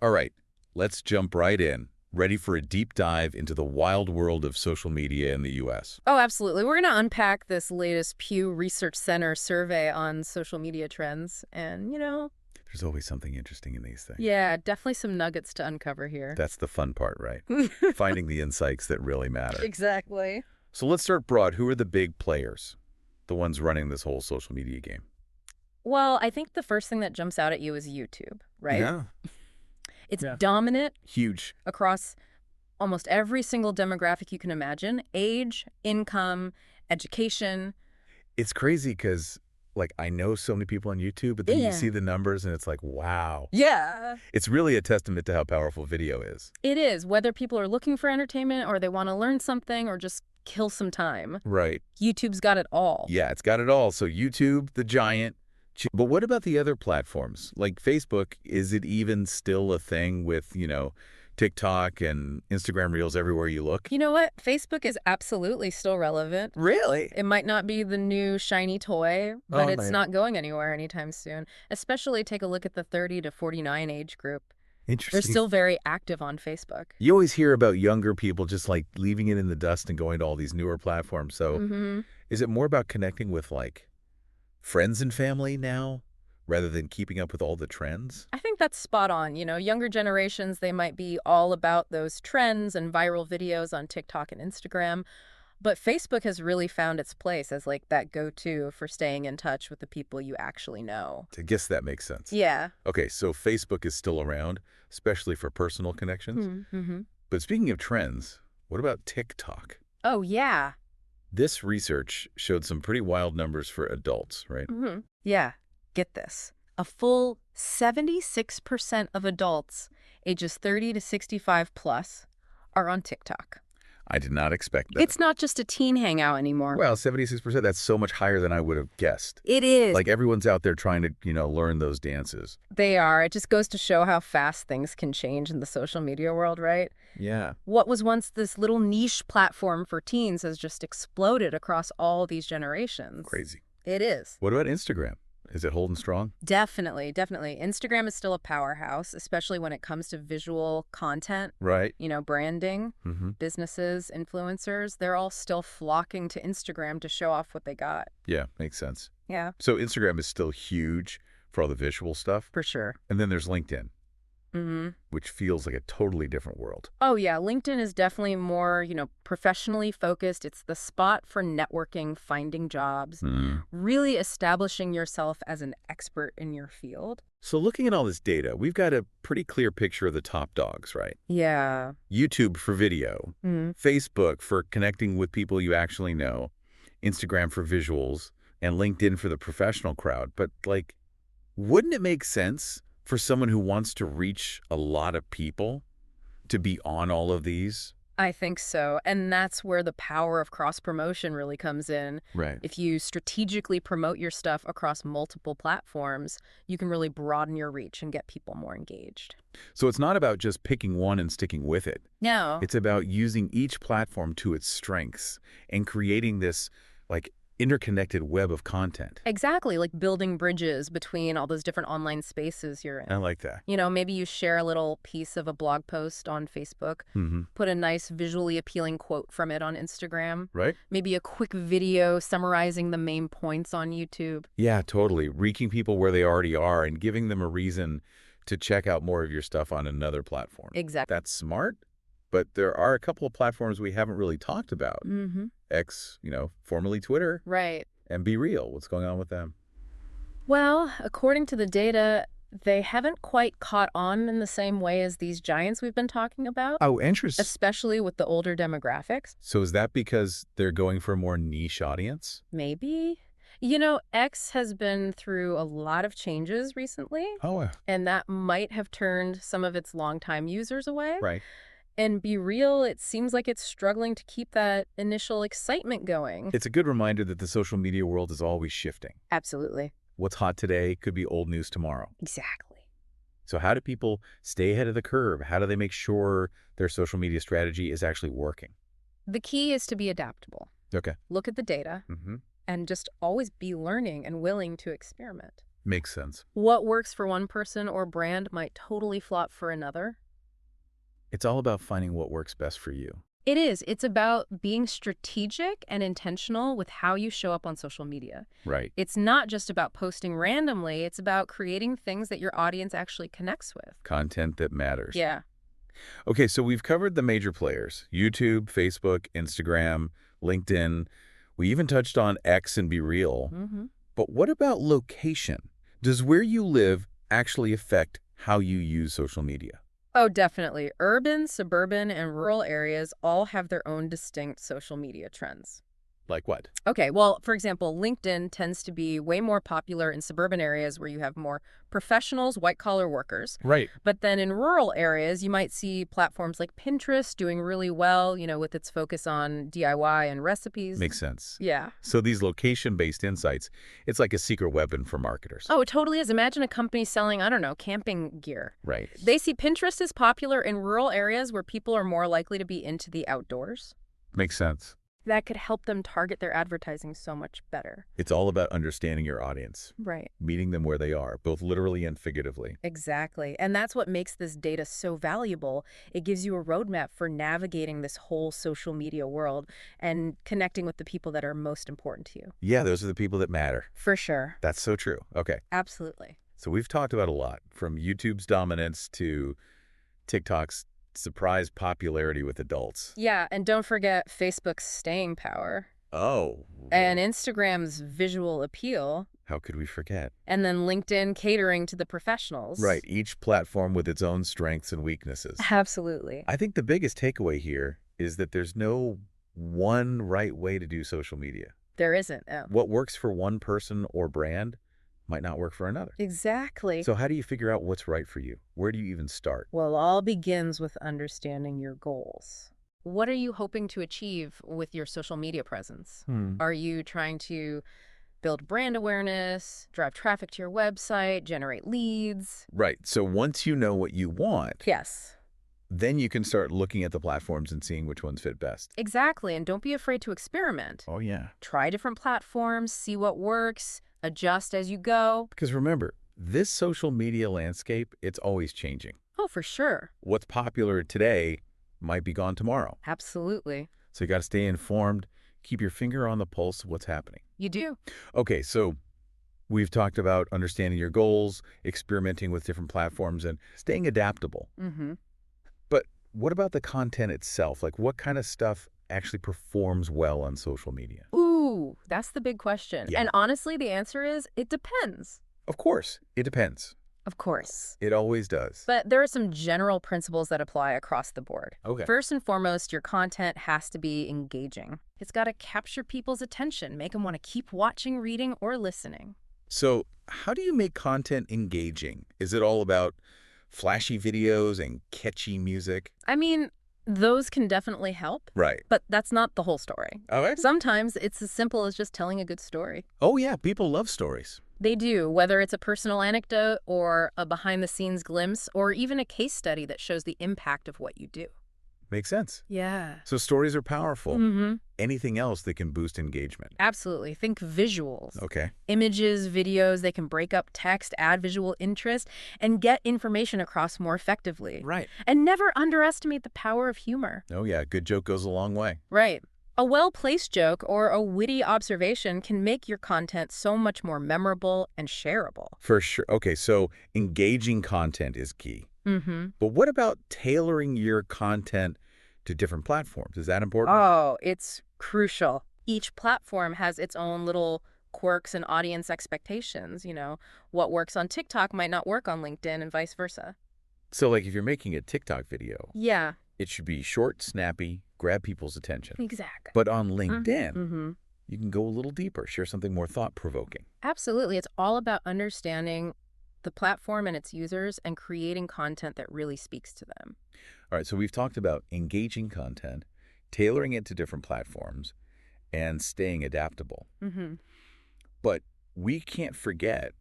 All right, let's jump right in. Ready for a deep dive into the wild world of social media in the U.S. Oh, absolutely. We're going to unpack this latest Pew Research Center survey on social media trends. And, There's always something interesting in these things. yeah, definitely some nuggets to uncover here. That's the fun part, right? Finding the insights that really matter. Exactly. So let's start broad. Who are the big players? The ones running this whole social media game? Well, I think the first thing that jumps out at you is YouTube, right? Yeah. It's Yeah. dominant Huge. across almost every single demographic you can imagine: age, income, education. It's crazy because, like, I know so many people on YouTube, but then you Yeah. see the numbers and it's like, wow. Yeah. It's really a testament to how powerful video is. It is, whether people are looking for entertainment or they want to learn something or just kill some time. Right. YouTube's got it all. Yeah, it's got it all. So YouTube, the giant. But what about the other platforms? Like Facebook, is it even still a thing with, TikTok and Instagram Reels everywhere you look? You know what? Facebook is absolutely still relevant. Really? It might not be the new shiny toy, but Oh, it's man. not going anywhere anytime soon. Especially take a look at the 30 to 49 age group. They're Interesting. still very active on Facebook. You always hear about younger people just like leaving it in the dust and going to all these newer platforms. So Mm-hmm. is it more about connecting with like friends and family now rather than keeping up with all the trends? I think that's spot on. Younger generations, they might be all about those trends and viral videos on TikTok and Instagram. But Facebook has really found its place as like that go-to for staying in touch with the people you actually know. I guess that makes sense. Yeah. Okay, so Facebook is still around, especially for personal connections. Mm-hmm. But speaking of trends, what about TikTok? Oh, yeah. This research showed some pretty wild numbers for adults, right? Mm-hmm. Yeah. Get this. A full 76% of adults ages 30 to 65 plus are on TikTok. I did not expect that. It's not just a teen hangout anymore. Well, 76%, that's so much higher than I would have guessed. It is. Like everyone's out there trying to, learn those dances. They are. It just goes to show how fast things can change in the social media world, right? Yeah. What was once this little niche platform for teens has just exploded across all these generations. Crazy. It is. What about Instagram? Is it holding strong? Definitely, definitely. Instagram is still a powerhouse, especially when it comes to visual content, Right. branding. Mm-hmm. Businesses, influencers, they're all still flocking to Instagram to show off what they got. Yeah, makes sense. Yeah, So Instagram is still huge for all the visual stuff. for sure. And then there's LinkedIn, Mm-hmm. which feels like a totally different world. Oh, yeah. LinkedIn is definitely more, professionally focused. It's the spot for networking, finding jobs, really establishing yourself as an expert in your field. So looking at all this data, we've got a pretty clear picture of the top dogs, right? Yeah. YouTube for video, Mm-hmm. Facebook for connecting with people you actually know, Instagram for visuals, and LinkedIn for the professional crowd. But, wouldn't it make sense for someone who wants to reach a lot of people to be on all of these? I think so. And that's where the power of cross-promotion really comes in. Right. If you strategically promote your stuff across multiple platforms, you can really broaden your reach and get people more engaged. So it's not about just picking one and sticking with it. No. It's about using each platform to its strengths and creating this, interconnected web of content. Exactly, like building bridges between all those different online spaces you're in. I like that. Maybe you share a little piece of a blog post on Facebook, Mm-hmm. put a nice visually appealing quote from it on Instagram, Right? maybe a quick video summarizing the main points on YouTube. Yeah, totally. Reaching people where they already are and giving them a reason to check out more of your stuff on another platform. Exactly. That's smart, but there are a couple of platforms we haven't really talked about. Mm-hmm. X, formerly Twitter, Right. and Be Real. What's going on with them? Well, according to the data, they haven't quite caught on in the same way as these giants we've been talking about, Oh, interesting. especially with the older demographics. So is that because they're going for a more niche audience? Maybe. X has been through a lot of changes recently, Oh, and that might have turned some of its longtime users away. right. And Be Real, it seems like it's struggling to keep that initial excitement going. It's a good reminder that the social media world is always shifting. Absolutely. What's hot today could be old news tomorrow. Exactly. So how do people stay ahead of the curve? How do they make sure their social media strategy is actually working? The key is to be adaptable. Okay. Look at the data Mm-hmm. and just always be learning and willing to experiment. Makes sense. What works for one person or brand might totally flop for another. It's all about finding what works best for you. It is. It's about being strategic and intentional with how you show up on social media. Right. It's not just about posting randomly, it's about creating things that your audience actually connects with. Content that matters. Yeah. Okay, so we've covered the major players: YouTube, Facebook, Instagram, LinkedIn. We even touched on X and Be Real. Mm-hmm. But what about location? Does where you live actually affect how you use social media? Oh, definitely. Urban, suburban, and rural areas all have their own distinct social media trends. Like what? Okay, well, for example, LinkedIn tends to be way more popular in suburban areas where you have more professionals, white-collar workers. Right. But then in rural areas, you might see platforms like Pinterest doing really well, with its focus on DIY and recipes. Makes sense. Yeah. So these location-based insights, it's like a secret weapon for marketers. Oh, it totally is. Imagine a company selling, I don't know, camping gear. Right. They see Pinterest as popular in rural areas where people are more likely to be into the outdoors. Makes sense. That could help them target their advertising so much better. It's all about understanding your audience, Right. meeting them where they are, both literally and figuratively. Exactly. And that's what makes this data so valuable. It gives you a roadmap for navigating this whole social media world and connecting with the people that are most important to you. Yeah, those are the people that matter. For sure. That's so true. Okay. Absolutely. So we've talked about a lot, from YouTube's dominance to TikTok's surprise popularity with adults. Yeah, and don't forget Facebook's staying power Oh. and Instagram's visual appeal, How could we forget? and then LinkedIn catering to the professionals. Right, each platform with its own strengths and weaknesses. Absolutely. I think the biggest takeaway here is that there's no one right way to do social media. There isn't. What works for one person or brand might not work for another. Exactly. So how do you figure out what's right for you? Where do you even start? Well, all begins with understanding your goals. What are you hoping to achieve with your social media presence? Are you trying to build brand awareness, drive traffic to your website, generate leads? Right. So once you know what you want, Yes, then you can start looking at the platforms and seeing which ones fit best. exactly. And don't be afraid to experiment. Oh, yeah. Try different platforms, see what works, adjust as you go. Because remember, this social media landscape, it's always changing. Oh, for sure. What's popular today might be gone tomorrow. Absolutely. So you got to stay informed, keep your finger on the pulse of what's happening. You do. Okay, so we've talked about understanding your goals, experimenting with different platforms, and staying adaptable. Mm-hmm. But what about the content itself? Like, what kind of stuff actually performs well on social media? Ooh, that's the big question. Yeah. And honestly, the answer is it depends. Of course, it depends. Of course. It always does. But there are some general principles that apply across the board. Okay. First and foremost, your content has to be engaging. It's got to capture people's attention, make them want to keep watching, reading, or listening. So how do you make content engaging? Is it all about flashy videos and catchy music? I mean, those can definitely help, Right. but that's not the whole story. Okay. Sometimes it's as simple as just telling a good story. Oh, yeah. People love stories. They do, whether it's a personal anecdote or a behind-the-scenes glimpse or even a case study that shows the impact of what you do. Makes sense. Yeah. So stories are powerful. Mm-hmm. Anything else that can boost engagement? Absolutely. Think visuals. Okay. Images, videos, they can break up text, add visual interest, and get information across more effectively. Right. And never underestimate the power of humor. Oh, yeah. A good joke goes a long way. Right. A well-placed joke or a witty observation can make your content so much more memorable and shareable. For sure. Okay, so engaging content is key. Mm-hmm. But what about tailoring your content to different platforms? Is that important? Oh, it's crucial. Each platform has its own little quirks and audience expectations. What works on TikTok might not work on LinkedIn and vice versa. So, like, if you're making a TikTok video, Yeah, it should be short, snappy, grab people's attention. exactly. But on LinkedIn, Mm-hmm. you can go a little deeper, share something more thought-provoking. Absolutely. It's all about understanding the platform and its users and creating content that really speaks to them. All right, so we've talked about engaging content, tailoring it to different platforms, and staying adaptable. Mm-hmm. But we can't forget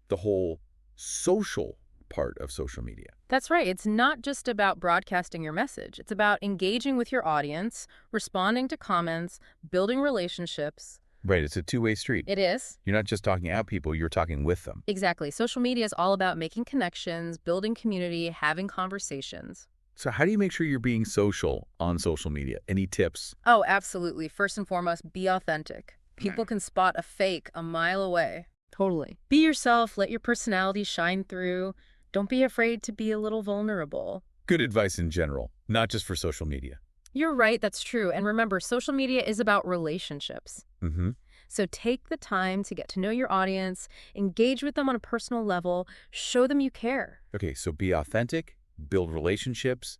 the whole social part of social media. That's right. It's not just about broadcasting your message. It's about engaging with your audience, responding to comments, building relationships. Right, it's a two-way street. It is. You're not just talking at people, you're talking with them. Exactly. Social media is all about making connections, building community, having conversations. So how do you make sure you're being social on social media? Any tips? Oh, absolutely. First and foremost, be authentic. People can spot a fake a mile away. Totally. Be yourself. Let your personality shine through. Don't be afraid to be a little vulnerable. Good advice in general, not just for social media. You're right, that's true. And remember, social media is about relationships. Mm-hmm. So take the time to get to know your audience, engage with them on a personal level, show them you care. Okay, so be authentic, build relationships,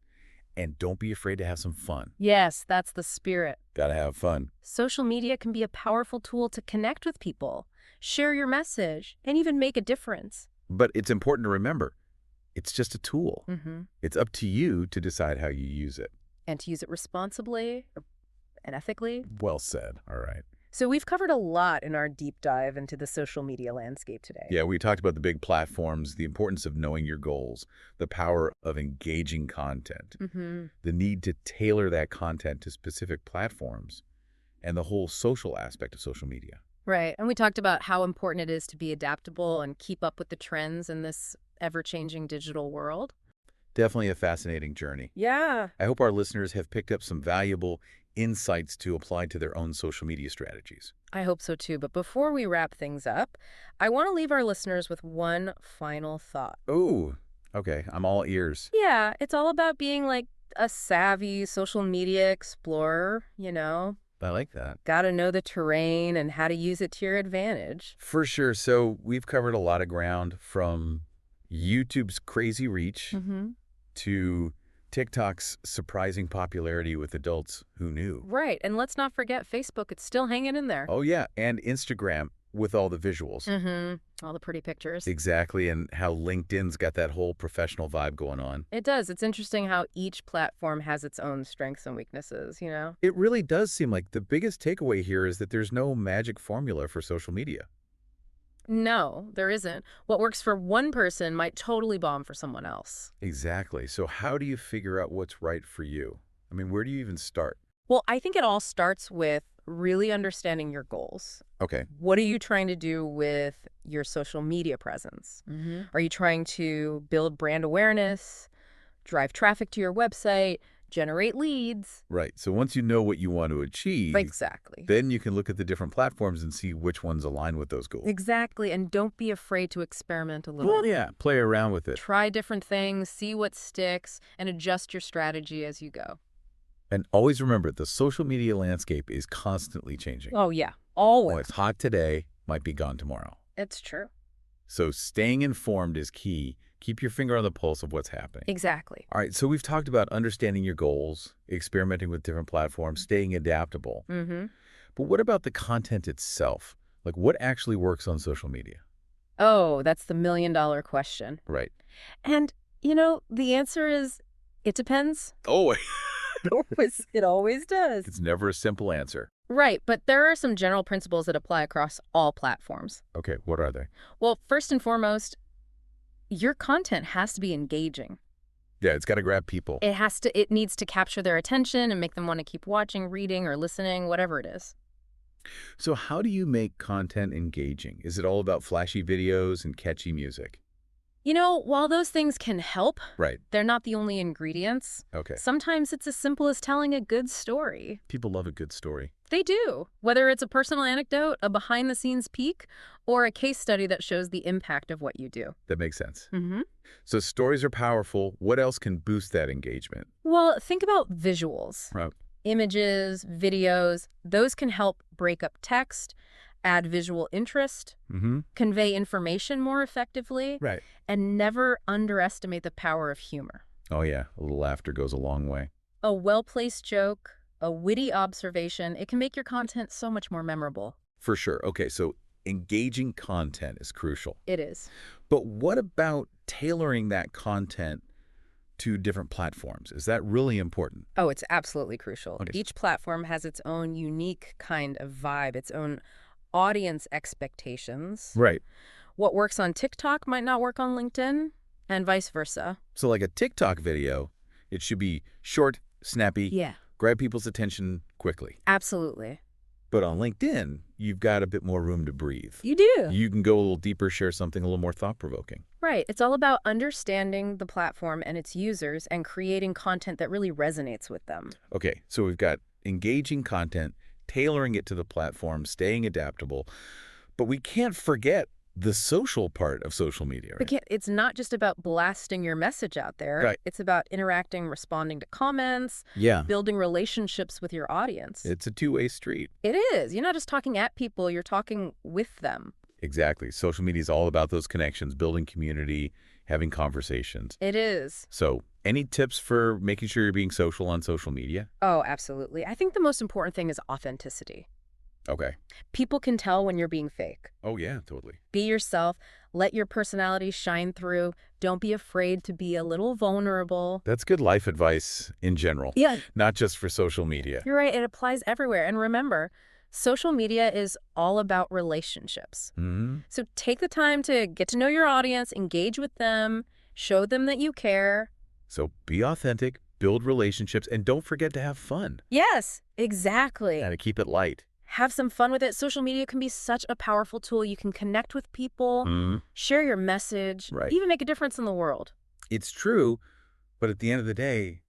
and don't be afraid to have some fun. Yes, that's the spirit. Gotta have fun. Social media can be a powerful tool to connect with people, share your message, and even make a difference. But it's important to remember, it's just a tool. Mm-hmm. It's up to you to decide how you use it. And to use it responsibly and ethically. Well said. All right. So we've covered a lot in our deep dive into the social media landscape today. Yeah, we talked about the big platforms, the importance of knowing your goals, the power of engaging content, Mm-hmm. the need to tailor that content to specific platforms, and the whole social aspect of social media. Right. And we talked about how important it is to be adaptable and keep up with the trends in this ever-changing digital world. Definitely a fascinating journey. Yeah. I hope our listeners have picked up some valuable insights to apply to their own social media strategies. I hope so too. But before we wrap things up, I want to leave our listeners with one final thought. Oh, okay. I'm all ears. Yeah, it's all about being like a savvy social media explorer, you know? I like that. Got to know the terrain and how to use it to your advantage. For sure. So we've covered a lot of ground, from YouTube's crazy reach Mm-hmm. to TikTok's surprising popularity with adults who knew. Right. And let's not forget Facebook. It's still hanging in there. Oh, yeah. And Instagram with all the visuals. Mm-hmm. All the pretty pictures. Exactly. And how LinkedIn's got that whole professional vibe going on. It does. It's interesting how each platform has its own strengths and weaknesses, you know? It really does seem like the biggest takeaway here is that there's no magic formula for social media. No, there isn't. What works for one person might totally bomb for someone else. Exactly. So how do you figure out what's right for you? I mean, where do you even start? Well, I think it all starts with really understanding your goals. Okay. What are you trying to do with your social media presence? Mm-hmm. Are you trying to build brand awareness, drive traffic to your website, generate leads? Right. So once you know what you want to achieve, Exactly. then you can look at the different platforms and see which ones align with those goals. Exactly. And don't be afraid to experiment a little. Well, yeah, play around with it. Try different things, see what sticks, and adjust your strategy as you go. And always remember, the social media landscape is constantly changing. Oh, yeah. Always. What's hot today might be gone tomorrow. It's true. So staying informed is key. Keep your finger on the pulse of what's happening. Exactly. All right, so we've talked about understanding your goals, experimenting with different platforms, staying adaptable. Mm-hmm. But what about the content itself? Like, what actually works on social media? Oh, that's the million-dollar question. Right. And, you know, the answer is, it depends. Oh, It always does. it's never a simple answer. Right, but there are some general principles that apply across all platforms. Okay, what are they? Well, first and foremost, your content has to be engaging. Yeah, it's got to grab people. It needs to capture their attention and make them want to keep watching, reading, or listening, whatever it is. So how do you make content engaging? Is it all about flashy videos and catchy music? You know, while those things can help, Right. they're not the only ingredients. Okay. Sometimes it's as simple as telling a good story. People love a good story. They do. Whether it's a personal anecdote, a behind-the-scenes peek, or a case study that shows the impact of what you do. That makes sense. Mm-hmm. So stories are powerful. What else can boost that engagement? Well, think about visuals. Right. Images, videos, those can help break up text, add visual interest, Mm-hmm. convey information more effectively, Right. and never underestimate the power of humor. Oh, yeah. A little laughter goes a long way. A well-placed joke, a witty observation, it can make your content so much more memorable. For sure. Okay, so engaging content is crucial. It is. But what about tailoring that content to different platforms? Is that really important? Oh, it's absolutely crucial. Okay. Each platform has its own unique kind of vibe, its own audience expectations. Right. What works on TikTok might not work on LinkedIn, and vice versa. So like a TikTok video, it should be short, snappy, Yeah, grab people's attention quickly. absolutely. But on LinkedIn, you've got a bit more room to breathe. You do. You can go a little deeper, share something a little more thought-provoking. Right. It's all about understanding the platform and its users and creating content that really resonates with them. Okay, so we've got engaging content, tailoring it to the platform, staying adaptable. But we can't forget the social part of social media, right? It's not just about blasting your message out there. Right. It's about interacting, responding to comments, Yeah. building relationships with your audience. It's a two-way street. It is. You're not just talking at people, you're talking with them. Exactly. Social media is all about those connections, building community, having conversations. It is. So any tips for making sure you're being social on social media? Oh, absolutely. I think the most important thing is authenticity. Okay. People can tell when you're being fake. Oh, yeah, totally. Be yourself. Let your personality shine through. Don't be afraid to be a little vulnerable. That's good life advice in general, Yeah, not just for social media. you're right. It applies everywhere. And remember, social media is all about relationships. Hmm. So take the time to get to know your audience, engage with them, show them that you care. So be authentic, build relationships, and don't forget to have fun. Yes, exactly. And to keep it light. Have some fun with it. Social media can be such a powerful tool. You can connect with people, Mhm. share your message, Right. even make a difference in the world. It's true, but at the end of the day,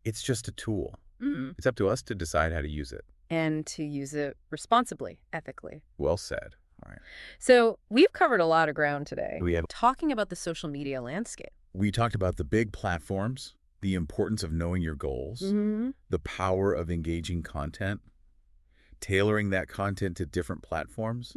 it's just a tool. Mm. It's up to us to decide how to use it. And to use it responsibly, ethically. Well said. All right. So we've covered a lot of ground today. We have. Talking about the social media landscape. We talked about the big platforms, the importance of knowing your goals, the power of engaging content, tailoring that content to different platforms,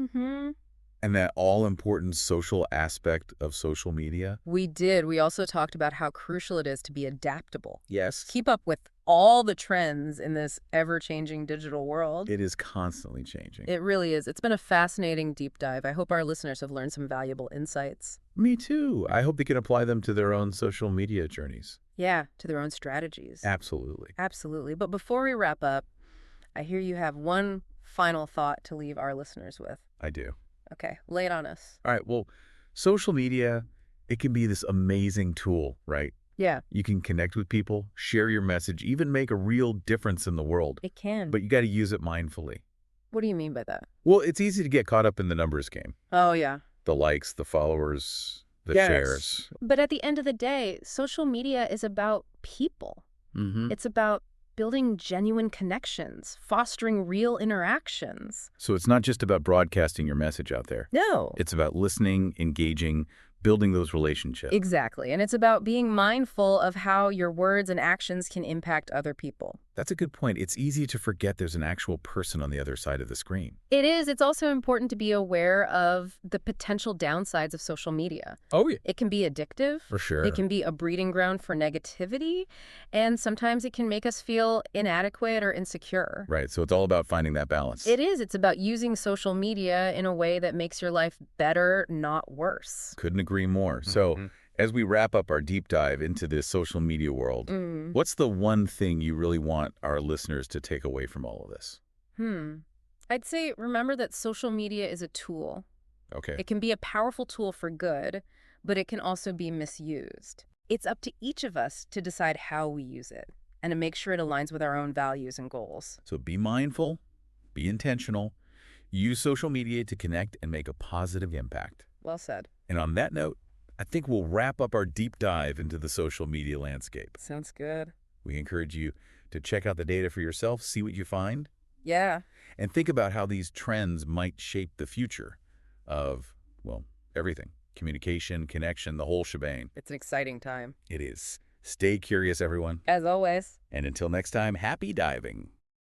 and that all-important social aspect of social media. We did. We also talked about how crucial it is to be adaptable. Yes. Keep up with all the trends in this ever-changing digital world. It is constantly changing. It really is. It's been a fascinating deep dive. I hope our listeners have learned some valuable insights. Me too. I hope they can apply them to their own social media journeys. Yeah, to their own strategies. Absolutely. Absolutely. But before we wrap up, I hear you have one final thought to leave our listeners with. I do. Okay, lay it on us. All right. Well, social media, it can be this amazing tool, right? Yeah, You can connect with people, share your message, even make a real difference in the world. it can. But you got to use it mindfully. What do you mean by that? Well, it's easy to get caught up in the numbers game. Oh, yeah. The likes, the followers, the Yes. shares. But at the end of the day, social media is about people. Mm-hmm. It's about building genuine connections, fostering real interactions. So it's not just about broadcasting your message out there. No. It's about listening, engaging, building those relationships. Exactly. And it's about being mindful of how your words and actions can impact other people. That's a good point. It's easy to forget there's an actual person on the other side of the screen. It is. It's also important to be aware of the potential downsides of social media. Oh, yeah. It can be addictive. For sure. It can be a breeding ground for negativity. And sometimes it can make us feel inadequate or insecure. Right. So it's all about finding that balance. It is. It's about using social media in a way that makes your life better, not worse. Couldn't agree more. So as we wrap up our deep dive into this social media world, what's the one thing you really want our listeners to take away from all of this? I'd say remember that social media is a tool. Okay. It can be a powerful tool for good, but it can also be misused. It's up to each of us to decide how we use it and to make sure it aligns with our own values and goals. So be mindful, be intentional, use social media to connect and make a positive impact. Well said. And on that note, I think we'll wrap up our deep dive into the social media landscape. Sounds good. We encourage you to check out the data for yourself, see what you find, Yeah. and think about how these trends might shape the future of, well, everything. Communication, connection, the whole shebang. It's an exciting time. It is. Stay curious, everyone. As always. And until next time, happy diving.